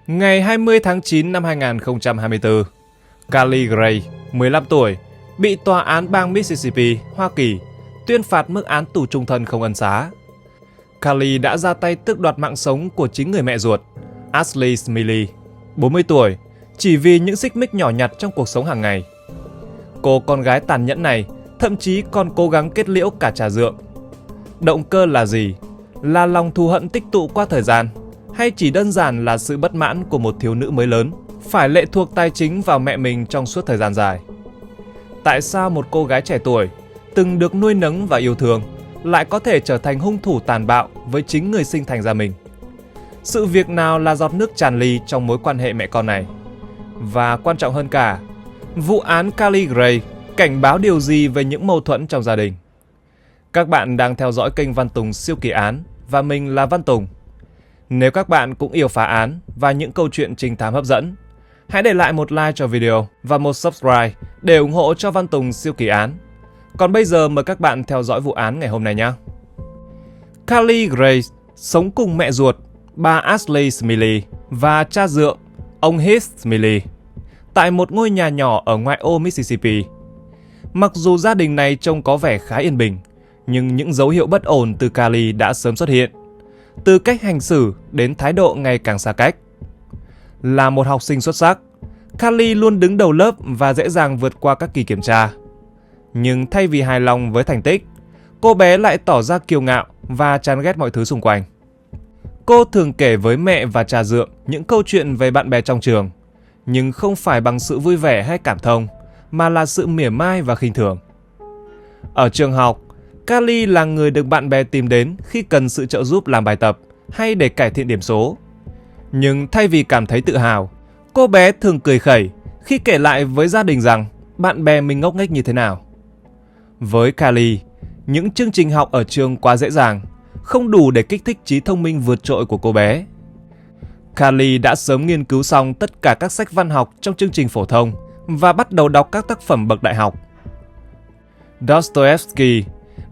Ngày 20 tháng 9 năm 2024, Kali Gray, 15 tuổi, bị tòa án bang Mississippi, Hoa Kỳ, tuyên phạt mức án tù chung thân không ân xá. Kali đã ra tay tước đoạt mạng sống của chính người mẹ ruột, Ashley Smiley, 40 tuổi, chỉ vì những xích mích nhỏ nhặt trong cuộc sống hàng ngày. Cô con gái tàn nhẫn này thậm chí còn cố gắng kết liễu cả cha dượng. Động cơ là gì? Là lòng thù hận tích tụ qua thời gian, hay chỉ đơn giản là sự bất mãn của một thiếu nữ mới lớn, phải lệ thuộc tài chính vào mẹ mình trong suốt thời gian dài? Tại sao một cô gái trẻ tuổi, từng được nuôi nấng và yêu thương, lại có thể trở thành hung thủ tàn bạo với chính người sinh thành ra mình? Sự việc nào là giọt nước tràn ly trong mối quan hệ mẹ con này? Và quan trọng hơn cả, vụ án Kali Gray cảnh báo điều gì về những mâu thuẫn trong gia đình? Các bạn đang theo dõi kênh Văn Tùng Siêu Kỳ Án và mình là Văn Tùng. Nếu các bạn cũng yêu phá án và những câu chuyện trinh thám hấp dẫn, hãy để lại một like cho video và một subscribe để ủng hộ cho Văn Tùng Siêu Kỳ Án. Còn bây giờ mời các bạn theo dõi vụ án ngày hôm nay nhé. Kali Gray sống cùng mẹ ruột, bà Ashley Smiley và cha dượng, ông Heath Smiley, tại một ngôi nhà nhỏ ở ngoại ô Mississippi. Mặc dù gia đình này trông có vẻ khá yên bình, nhưng những dấu hiệu bất ổn từ Kali đã sớm xuất hiện, từ cách hành xử đến thái độ ngày càng xa cách. Là một học sinh xuất sắc, Kali luôn đứng đầu lớp và dễ dàng vượt qua các kỳ kiểm tra. Nhưng thay vì hài lòng với thành tích, cô bé lại tỏ ra kiêu ngạo và chán ghét mọi thứ xung quanh. Cô thường kể với mẹ và cha dượng những câu chuyện về bạn bè trong trường, nhưng không phải bằng sự vui vẻ hay cảm thông, mà là sự mỉa mai và khinh thường. Ở trường học, Kali là người được bạn bè tìm đến khi cần sự trợ giúp làm bài tập hay để cải thiện điểm số. Nhưng thay vì cảm thấy tự hào, cô bé thường cười khẩy khi kể lại với gia đình rằng bạn bè mình ngốc nghếch như thế nào. Với Kali, những chương trình học ở trường quá dễ dàng, không đủ để kích thích trí thông minh vượt trội của cô bé. Kali đã sớm nghiên cứu xong tất cả các sách văn học trong chương trình phổ thông và bắt đầu đọc các tác phẩm bậc đại học. Dostoevsky,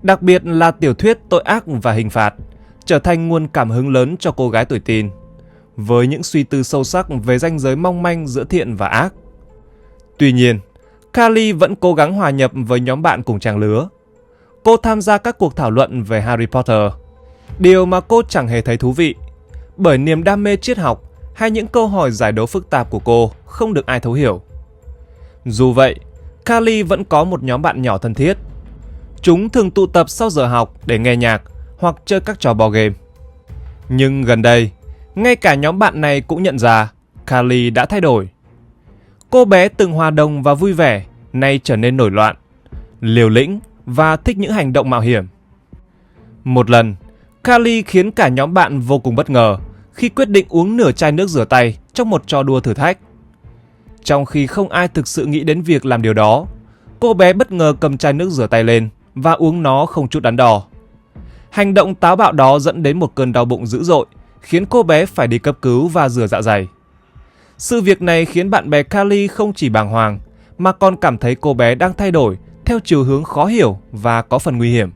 đặc biệt là tiểu thuyết Tội ác và hình phạt, trở thành nguồn cảm hứng lớn cho cô gái tuổi teen, với những suy tư sâu sắc về ranh giới mong manh giữa thiện và ác. Tuy nhiên, Kali vẫn cố gắng hòa nhập với nhóm bạn cùng trang lứa. Cô tham gia các cuộc thảo luận về Harry Potter, điều mà cô chẳng hề thấy thú vị, bởi niềm đam mê triết học hay những câu hỏi giải đố phức tạp của cô không được ai thấu hiểu. Dù vậy, Kali vẫn có một nhóm bạn nhỏ thân thiết. Chúng thường tụ tập sau giờ học để nghe nhạc hoặc chơi các trò board game. Nhưng gần đây, ngay cả nhóm bạn này cũng nhận ra Kali đã thay đổi. Cô bé từng hòa đồng và vui vẻ, nay trở nên nổi loạn, liều lĩnh và thích những hành động mạo hiểm. Một lần, Kali khiến cả nhóm bạn vô cùng bất ngờ khi quyết định uống nửa chai nước rửa tay trong một trò đùa thử thách. Trong khi không ai thực sự nghĩ đến việc làm điều đó, cô bé bất ngờ cầm chai nước rửa tay lên và uống nó không chút đắn đo. Hành động táo bạo đó dẫn đến một cơn đau bụng dữ dội, khiến cô bé phải đi cấp cứu và rửa dạ dày. Sự việc này khiến bạn bè Kali không chỉ bàng hoàng, mà còn cảm thấy cô bé đang thay đổi theo chiều hướng khó hiểu và có phần nguy hiểm.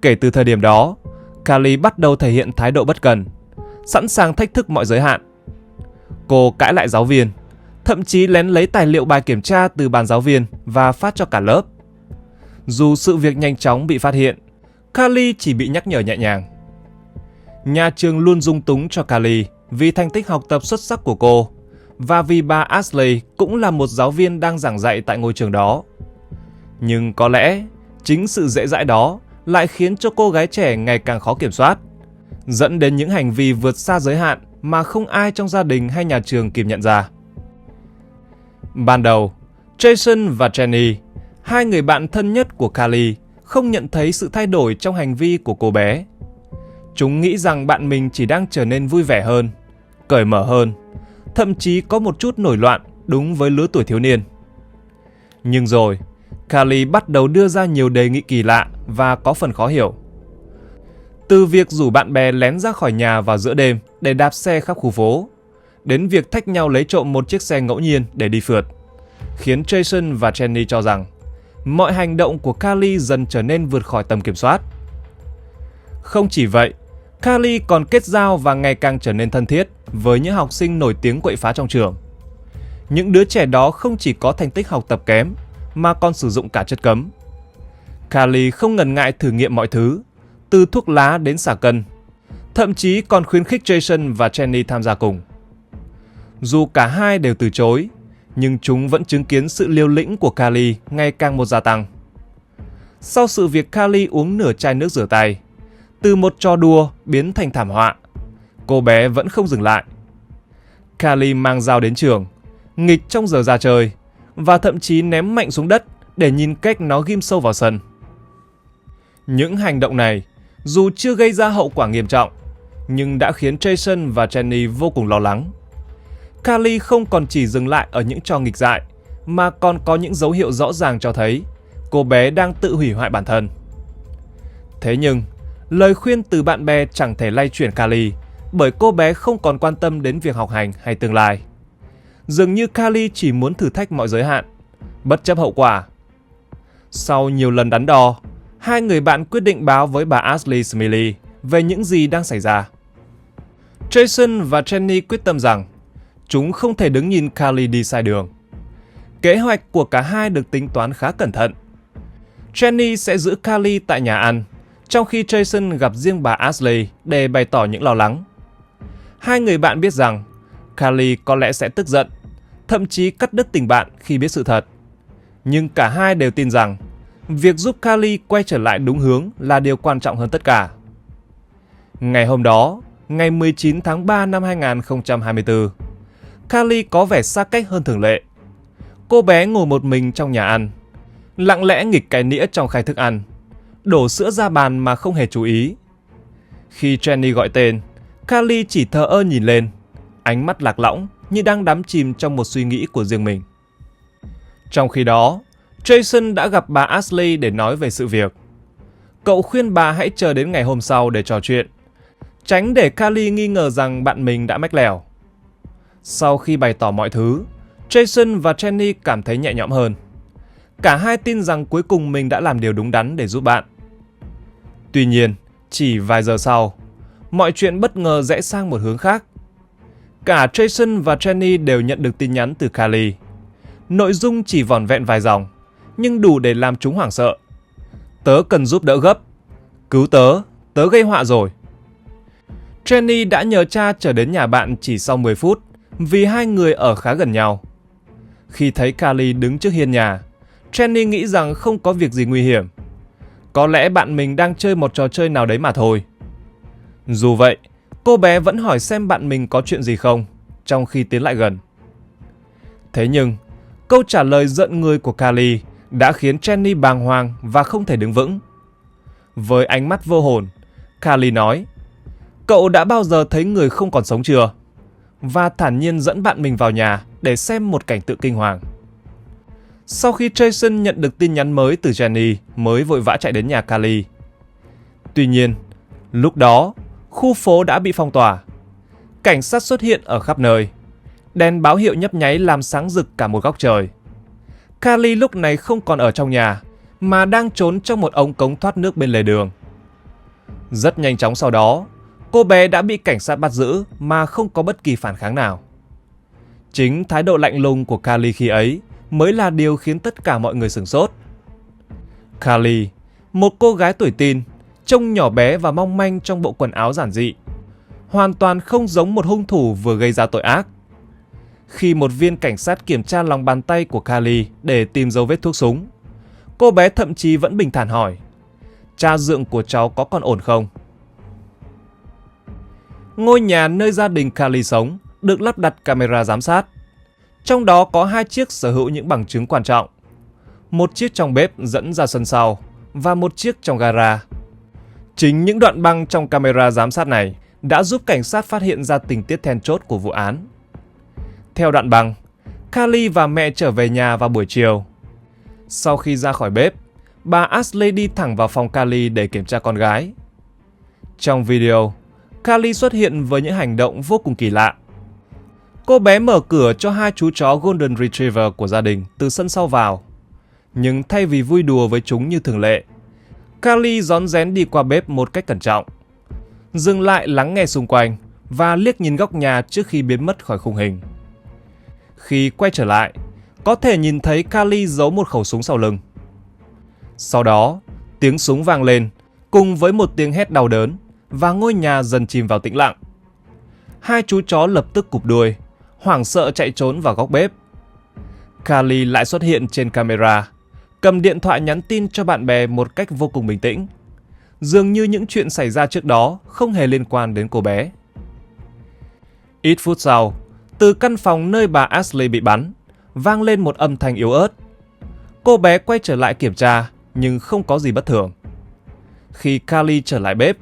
Kể từ thời điểm đó, Kali bắt đầu thể hiện thái độ bất cần, sẵn sàng thách thức mọi giới hạn. Cô cãi lại giáo viên, thậm chí lén lấy tài liệu bài kiểm tra từ bàn giáo viên và phát cho cả lớp. Dù sự việc nhanh chóng bị phát hiện, Kali chỉ bị nhắc nhở nhẹ nhàng. Nhà trường luôn dung túng cho Kali vì thành tích học tập xuất sắc của cô, và vì bà Ashley cũng là một giáo viên đang giảng dạy tại ngôi trường đó. Nhưng có lẽ chính sự dễ dãi đó lại khiến cho cô gái trẻ ngày càng khó kiểm soát, dẫn đến những hành vi vượt xa giới hạn mà không ai trong gia đình hay nhà trường kịp nhận ra. Ban đầu, Jason và Jenny, hai người bạn thân nhất của Kali, không nhận thấy sự thay đổi trong hành vi của cô bé. Chúng nghĩ rằng bạn mình chỉ đang trở nên vui vẻ hơn, cởi mở hơn, thậm chí có một chút nổi loạn đúng với lứa tuổi thiếu niên. Nhưng rồi, Kali bắt đầu đưa ra nhiều đề nghị kỳ lạ và có phần khó hiểu. Từ việc rủ bạn bè lén ra khỏi nhà vào giữa đêm để đạp xe khắp khu phố, đến việc thách nhau lấy trộm một chiếc xe ngẫu nhiên để đi phượt, khiến Jason và Jenny cho rằng mọi hành động của Kali dần trở nên vượt khỏi tầm kiểm soát. Không chỉ vậy, Carly còn kết giao và ngày càng trở nên thân thiết với những học sinh nổi tiếng quậy phá trong trường. Những đứa trẻ đó không chỉ có thành tích học tập kém mà còn sử dụng cả chất cấm. Carly không ngần ngại thử nghiệm mọi thứ, từ thuốc lá đến xả cân, thậm chí còn khuyến khích Jason và Jenny tham gia cùng. Dù cả hai đều từ chối, nhưng chúng vẫn chứng kiến sự liều lĩnh của Carly ngày càng một gia tăng. Sau sự việc Carly uống nửa chai nước rửa tay, từ một trò đùa biến thành thảm họa, cô bé vẫn không dừng lại. Carly mang dao đến trường, nghịch trong giờ ra chơi và thậm chí ném mạnh xuống đất để nhìn cách nó ghim sâu vào sân. Những hành động này dù chưa gây ra hậu quả nghiêm trọng, nhưng đã khiến Jason và Jenny vô cùng lo lắng. Carly không còn chỉ dừng lại ở những trò nghịch dại, mà còn có những dấu hiệu rõ ràng cho thấy cô bé đang tự hủy hoại bản thân. Thế nhưng, lời khuyên từ bạn bè chẳng thể lay chuyển Carly, bởi cô bé không còn quan tâm đến việc học hành hay tương lai. Dường như Carly chỉ muốn thử thách mọi giới hạn, bất chấp hậu quả. Sau nhiều lần đắn đo, hai người bạn quyết định báo với bà Ashley Smiley về những gì đang xảy ra. Jason và Jenny quyết tâm rằng chúng không thể đứng nhìn Carly đi sai đường. Kế hoạch của cả hai được tính toán khá cẩn thận. Jenny sẽ giữ Carly tại nhà ăn, trong khi Jason gặp riêng bà Ashley để bày tỏ những lo lắng. Hai người bạn biết rằng Carly có lẽ sẽ tức giận, thậm chí cắt đứt tình bạn khi biết sự thật. Nhưng cả hai đều tin rằng việc giúp Carly quay trở lại đúng hướng là điều quan trọng hơn tất cả. Ngày hôm đó, ngày 19 tháng 3 năm 2024, Carly có vẻ xa cách hơn thường lệ. Cô bé ngồi một mình trong nhà ăn, lặng lẽ nghịch cái nĩa trong khay thức ăn, đổ sữa ra bàn mà không hề chú ý. Khi Jenny gọi tên, Carly chỉ thờ ơ nhìn lên, ánh mắt lạc lõng như đang đắm chìm trong một suy nghĩ của riêng mình. Trong khi đó, Jason đã gặp bà Ashley để nói về sự việc. Cậu khuyên bà hãy chờ đến ngày hôm sau để trò chuyện, tránh để Carly nghi ngờ rằng bạn mình đã mách lèo. Sau khi bày tỏ mọi thứ, Jason và Jenny cảm thấy nhẹ nhõm hơn. Cả hai tin rằng cuối cùng mình đã làm điều đúng đắn để giúp bạn. Tuy nhiên, chỉ vài giờ sau, mọi chuyện bất ngờ rẽ sang một hướng khác. Cả Jason và Jenny đều nhận được tin nhắn từ Carly. Nội dung chỉ vỏn vẹn vài dòng, nhưng đủ để làm chúng hoảng sợ. Tớ cần giúp đỡ gấp. Cứu tớ, tớ gây họa rồi. Jenny đã nhờ cha trở đến nhà bạn chỉ sau 10 phút vì hai người ở khá gần nhau. Khi thấy Carly đứng trước hiên nhà, Jenny nghĩ rằng không có việc gì nguy hiểm. Có lẽ bạn mình đang chơi một trò chơi nào đấy mà thôi. Dù vậy, cô bé vẫn hỏi xem bạn mình có chuyện gì không, trong khi tiến lại gần. Thế nhưng, câu trả lời giận người của Carly đã khiến Jenny bàng hoàng và không thể đứng vững. Với ánh mắt vô hồn, Carly nói: "Cậu đã bao giờ thấy người không còn sống chưa?" Và thản nhiên dẫn bạn mình vào nhà để xem một cảnh tượng kinh hoàng. Sau khi Jason nhận được tin nhắn mới từ Jenny mới vội vã chạy đến nhà Carly. Tuy nhiên, lúc đó, khu phố đã bị phong tỏa. Cảnh sát xuất hiện ở khắp nơi. Đèn báo hiệu nhấp nháy làm sáng rực cả một góc trời. Carly lúc này không còn ở trong nhà, mà đang trốn trong một ống cống thoát nước bên lề đường. Rất nhanh chóng sau đó, cô bé đã bị cảnh sát bắt giữ mà không có bất kỳ phản kháng nào. Chính thái độ lạnh lùng của Carly khi ấy mới là điều khiến tất cả mọi người sửng sốt. Carly, một cô gái tuổi teen, trông nhỏ bé và mong manh trong bộ quần áo giản dị, hoàn toàn không giống một hung thủ vừa gây ra tội ác. Khi một viên cảnh sát kiểm tra lòng bàn tay của Carly để tìm dấu vết thuốc súng, cô bé thậm chí vẫn bình thản hỏi: "Cha dượng của cháu có còn ổn không?" Ngôi nhà nơi gia đình Carly sống được lắp đặt camera giám sát. Trong đó có 2 chiếc sở hữu những bằng chứng quan trọng. Một chiếc trong bếp dẫn ra sân sau và một chiếc trong gara. Chính những đoạn băng trong camera giám sát này đã giúp cảnh sát phát hiện ra tình tiết then chốt của vụ án. Theo đoạn băng, Carly và mẹ trở về nhà vào buổi chiều. Sau khi ra khỏi bếp, bà Ashley đi thẳng vào phòng Carly để kiểm tra con gái. Trong video, Carly xuất hiện với những hành động vô cùng kỳ lạ. Cô bé mở cửa cho 2 chú chó Golden Retriever của gia đình từ sân sau vào. Nhưng thay vì vui đùa với chúng như thường lệ, Carly rón rén đi qua bếp một cách cẩn trọng. dừng lại lắng nghe xung quanh và liếc nhìn góc nhà trước khi biến mất khỏi khung hình. Khi quay trở lại, có thể nhìn thấy Carly giấu một khẩu súng sau lưng. Sau đó, tiếng súng vang lên cùng với một tiếng hét đau đớn và ngôi nhà dần chìm vào tĩnh lặng. Hai chú chó lập tức cụp đuôi, hoảng sợ chạy trốn vào góc bếp. Carly lại xuất hiện trên camera, cầm điện thoại nhắn tin cho bạn bè một cách vô cùng bình tĩnh. Dường như những chuyện xảy ra trước đó không hề liên quan đến cô bé. Ít phút sau, từ căn phòng nơi bà Ashley bị bắn, vang lên một âm thanh yếu ớt. Cô bé quay trở lại kiểm tra, nhưng không có gì bất thường. Khi Carly trở lại bếp,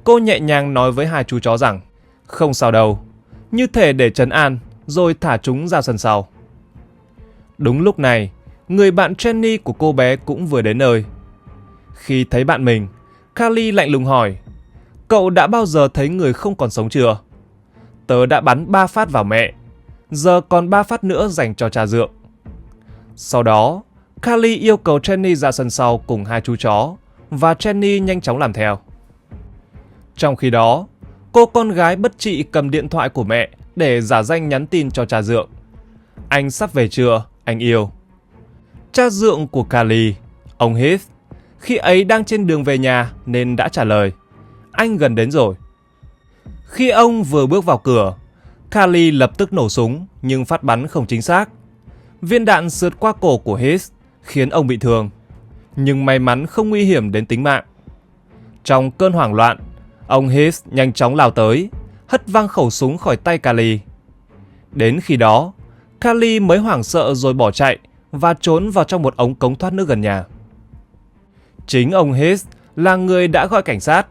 cô nhẹ nhàng nói với hai chú chó rằng không sao đâu, như thể để trấn an, rồi thả chúng ra sân sau. Đúng lúc này, người bạn Jenny của cô bé cũng vừa đến nơi. Khi thấy bạn mình, Carly lạnh lùng hỏi, cậu đã bao giờ thấy người không còn sống chưa? Tớ đã bắn 3 phát vào mẹ, giờ còn 3 phát nữa dành cho cha dượng. Sau đó, Carly yêu cầu Jenny ra sân sau cùng hai chú chó, và Jenny nhanh chóng làm theo. Trong khi đó, cô con gái bất trị cầm điện thoại của mẹ để giả danh nhắn tin cho cha dượng. Anh sắp về chưa, anh yêu. Cha dượng của Carly, ông Heath, khi ấy đang trên đường về nhà nên đã trả lời, anh gần đến rồi. Khi ông vừa bước vào cửa, Carly lập tức nổ súng nhưng phát bắn không chính xác. Viên đạn sượt qua cổ của Heath khiến ông bị thương, nhưng may mắn không nguy hiểm đến tính mạng. Trong cơn hoảng loạn, ông Heath nhanh chóng lao tới, hất văng khẩu súng khỏi tay Carly. Đến khi đó, Carly mới hoảng sợ rồi bỏ chạy và trốn vào trong một ống cống thoát nước gần nhà. Chính ông Heath là người đã gọi cảnh sát.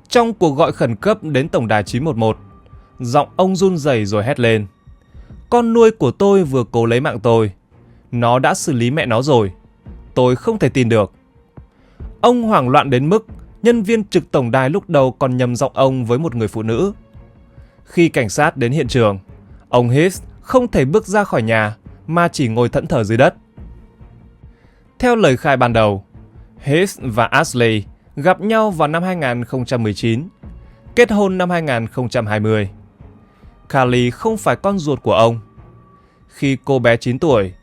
Trong cuộc gọi khẩn cấp đến tổng đài 911, giọng ông run rẩy rồi hét lên, con nuôi của tôi vừa cố lấy mạng tôi. Nó đã xử lý mẹ nó rồi. Tôi không thể tin được. Ông hoảng loạn đến mức nhân viên trực tổng đài lúc đầu còn nhầm giọng ông với một người phụ nữ. Khi cảnh sát đến hiện trường, ông Heath không thể bước ra khỏi nhà mà chỉ ngồi thẫn thờ dưới đất. Theo lời khai ban đầu, Heath và Ashley gặp nhau vào năm 2019, kết hôn năm 2020. Carly không phải con ruột của ông. Khi cô bé 9 tuổi,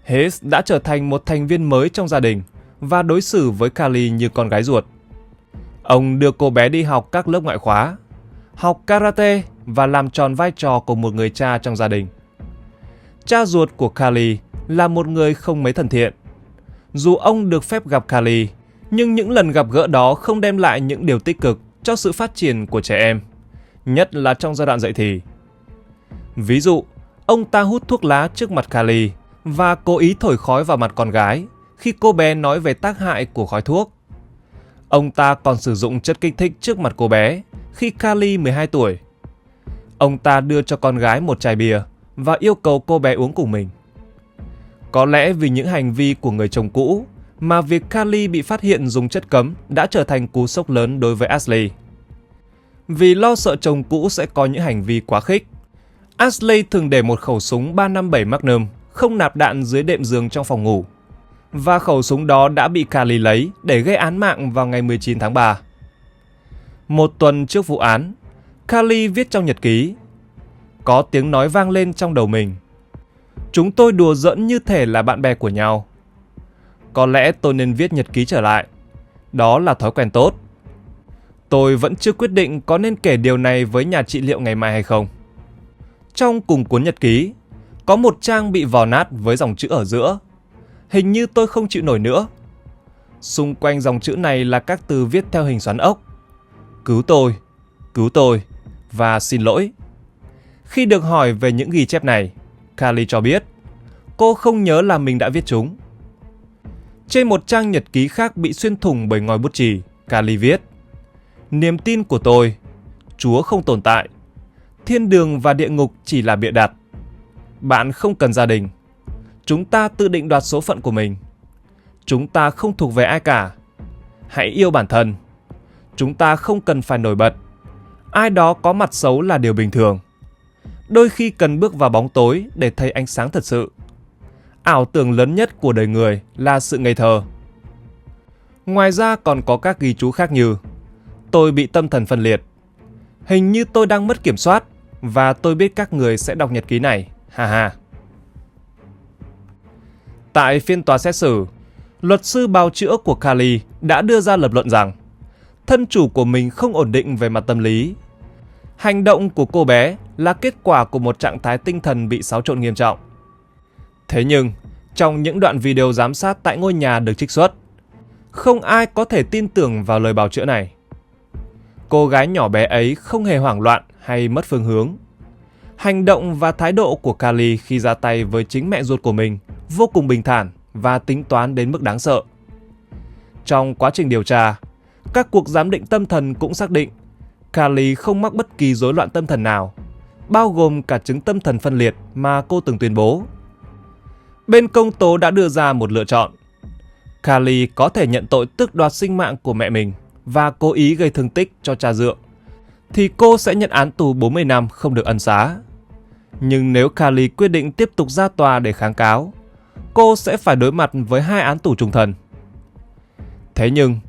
Heath đã trở thành một thành viên mới trong gia đình và đối xử với Carly như con gái ruột. Ông đưa cô bé đi học các lớp ngoại khóa, học karate và làm tròn vai trò của một người cha trong gia đình. Cha ruột của Carly là một người không mấy thân thiện. Dù ông được phép gặp Carly, nhưng những lần gặp gỡ đó không đem lại những điều tích cực cho sự phát triển của trẻ em, nhất là trong giai đoạn dậy thì. Ví dụ, ông ta hút thuốc lá trước mặt Carly và cố ý thổi khói vào mặt con gái khi cô bé nói về tác hại của khói thuốc. Ông ta còn sử dụng chất kích thích trước mặt cô bé khi Carly 12 tuổi. Ông ta đưa cho con gái một chai bia và yêu cầu cô bé uống cùng mình. Có lẽ vì những hành vi của người chồng cũ mà việc Carly bị phát hiện dùng chất cấm đã trở thành cú sốc lớn đối với Ashley. Vì lo sợ chồng cũ sẽ có những hành vi quá khích, Ashley thường để một khẩu súng 357 Magnum không nạp đạn dưới đệm giường trong phòng ngủ. Và khẩu súng đó đã bị Carly lấy để gây án mạng vào ngày 19 tháng 3. Một tuần trước vụ án, Carly viết trong nhật ký, có tiếng nói vang lên trong đầu mình. Chúng tôi đùa giỡn như thể là bạn bè của nhau. Có lẽ tôi nên viết nhật ký trở lại. Đó là thói quen tốt. Tôi vẫn chưa quyết định có nên kể điều này với nhà trị liệu ngày mai hay không. Trong cùng cuốn nhật ký, có một trang bị vò nát với dòng chữ ở giữa. Hình như tôi không chịu nổi nữa. Xung quanh dòng chữ này là các từ viết theo hình xoắn ốc. Cứu tôi, và xin lỗi. Khi được hỏi về những ghi chép này, Carly cho biết cô không nhớ là mình đã viết chúng. Trên một trang nhật ký khác bị xuyên thủng bởi ngòi bút chì, Carly viết: niềm tin của tôi, Chúa không tồn tại. Thiên đường và địa ngục chỉ là bịa đặt. Bạn không cần gia đình. Chúng ta tự định đoạt số phận của mình. Chúng ta không thuộc về ai cả. Hãy yêu bản thân. Chúng ta không cần phải nổi bật. Ai đó có mặt xấu là điều bình thường. Đôi khi cần bước vào bóng tối để thấy ánh sáng thật sự. Ảo tưởng lớn nhất của đời người là sự ngây thơ. Ngoài ra còn có các ghi chú khác như: tôi bị tâm thần phân liệt, Hình như tôi đang mất kiểm soát và tôi biết các người sẽ đọc nhật ký này. Ha ha. Tại phiên tòa xét xử, luật sư bào chữa của Carly đã đưa ra lập luận rằng thân chủ của mình không ổn định về mặt tâm lý. Hành động của cô bé là kết quả của một trạng thái tinh thần bị xáo trộn nghiêm trọng. Thế nhưng, trong những đoạn video giám sát tại ngôi nhà được trích xuất, không ai có thể tin tưởng vào lời bào chữa này. Cô gái nhỏ bé ấy không hề hoảng loạn hay mất phương hướng. Hành động và thái độ của Carly khi ra tay với chính mẹ ruột của mình vô cùng bình thản và tính toán đến mức đáng sợ. Trong quá trình điều tra, các cuộc giám định tâm thần cũng xác định Carly không mắc bất kỳ rối loạn tâm thần nào, bao gồm cả chứng tâm thần phân liệt mà cô từng tuyên bố. Bên công tố đã đưa ra một lựa chọn. Carly có thể nhận tội tước đoạt sinh mạng của mẹ mình và cố ý gây thương tích cho cha dượng, thì cô sẽ nhận án tù 40 năm không được ân xá. Nhưng nếu Carly quyết định tiếp tục ra tòa để kháng cáo, cô sẽ phải đối mặt với 2 án tù chung thân. Thế nhưng,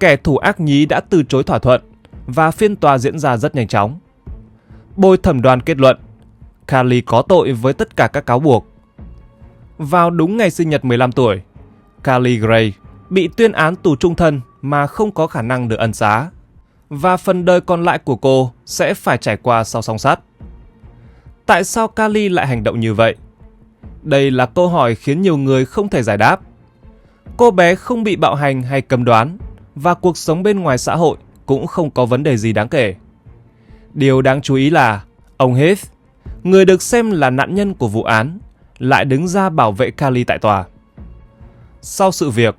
kẻ thủ ác nhí đã từ chối thỏa thuận và phiên tòa diễn ra rất nhanh chóng. Bồi thẩm đoàn kết luận, Carly có tội với tất cả các cáo buộc. Vào đúng ngày sinh nhật 15 tuổi, Carly Gray bị tuyên án tù chung thân mà không có khả năng được ân xá, và phần đời còn lại của cô sẽ phải trải qua sau song sắt. Tại sao Carly lại hành động như vậy? Đây là câu hỏi khiến nhiều người không thể giải đáp. Cô bé không bị bạo hành hay cấm đoán, và cuộc sống bên ngoài xã hội cũng không có vấn đề gì đáng kể. Điều đáng chú ý là ông Heath, người được xem là nạn nhân của vụ án, lại đứng ra bảo vệ Carly tại tòa. Sau sự việc,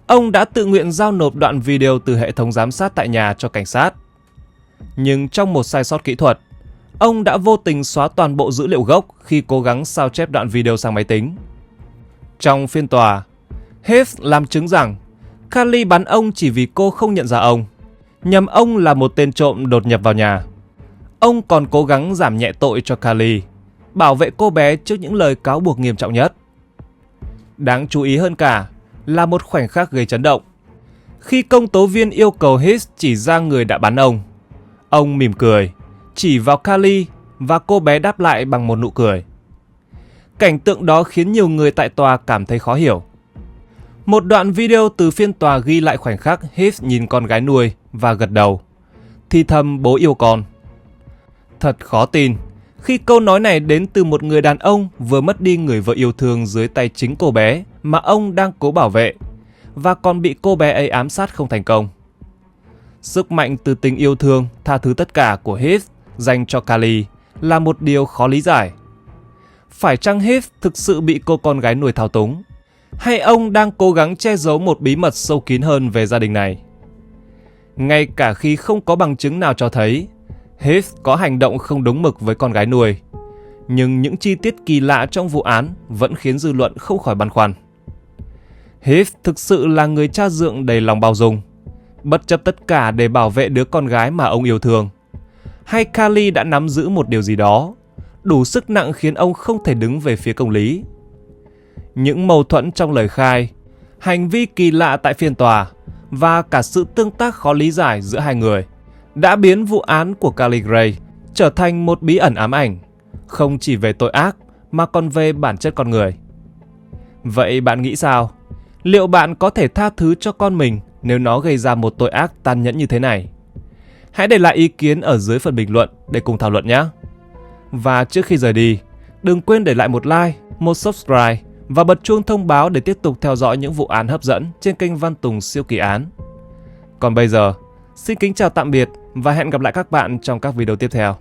ông đã tự nguyện giao nộp đoạn video từ hệ thống giám sát tại nhà cho cảnh sát. Nhưng trong một sai sót kỹ thuật, ông đã vô tình xóa toàn bộ dữ liệu gốc khi cố gắng sao chép đoạn video sang máy tính. Trong phiên tòa, Heath làm chứng rằng Carly bắn ông chỉ vì cô không nhận ra ông, nhầm ông là một tên trộm đột nhập vào nhà. Ông còn cố gắng giảm nhẹ tội cho Carly, bảo vệ cô bé trước những lời cáo buộc nghiêm trọng nhất. Đáng chú ý hơn cả là một khoảnh khắc gây chấn động. Khi công tố viên yêu cầu Heath chỉ ra người đã bắn ông mỉm cười, chỉ vào Carly và cô bé đáp lại bằng một nụ cười. Cảnh tượng đó khiến nhiều người tại tòa cảm thấy khó hiểu. Một đoạn video từ phiên tòa ghi lại khoảnh khắc Heath nhìn con gái nuôi và gật đầu, thì thầm bố yêu con. Thật khó tin khi câu nói này đến từ một người đàn ông vừa mất đi người vợ yêu thương dưới tay chính cô bé mà ông đang cố bảo vệ, và còn bị cô bé ấy ám sát không thành công. Sức mạnh từ tình yêu thương, tha thứ tất cả của Heath dành cho Carly là một điều khó lý giải. Phải chăng Heath thực sự bị cô con gái nuôi thao túng? Hay ông đang cố gắng che giấu một bí mật sâu kín hơn về gia đình này? Ngay cả khi không có bằng chứng nào cho thấy Heath có hành động không đúng mực với con gái nuôi, nhưng những chi tiết kỳ lạ trong vụ án vẫn khiến dư luận không khỏi băn khoăn. Heath thực sự là người cha dượng đầy lòng bao dung, bất chấp tất cả để bảo vệ đứa con gái mà ông yêu thương? Hay Carly đã nắm giữ một điều gì đó đủ sức nặng khiến ông không thể đứng về phía công lý? Những mâu thuẫn trong lời khai, hành vi kỳ lạ tại phiên tòa và cả sự tương tác khó lý giải giữa hai người đã biến vụ án của Carly Gray trở thành một bí ẩn ám ảnh, không chỉ về tội ác mà còn về bản chất con người. Vậy bạn nghĩ sao? Liệu bạn có thể tha thứ cho con mình nếu nó gây ra một tội ác tàn nhẫn như thế này? Hãy để lại ý kiến ở dưới phần bình luận để cùng thảo luận nhé! Và trước khi rời đi, đừng quên để lại một like, một subscribe và bật chuông thông báo để tiếp tục theo dõi những vụ án hấp dẫn trên kênh Văn Tùng Siêu Kỳ Án. Còn bây giờ, xin kính chào tạm biệt và hẹn gặp lại các bạn trong các video tiếp theo.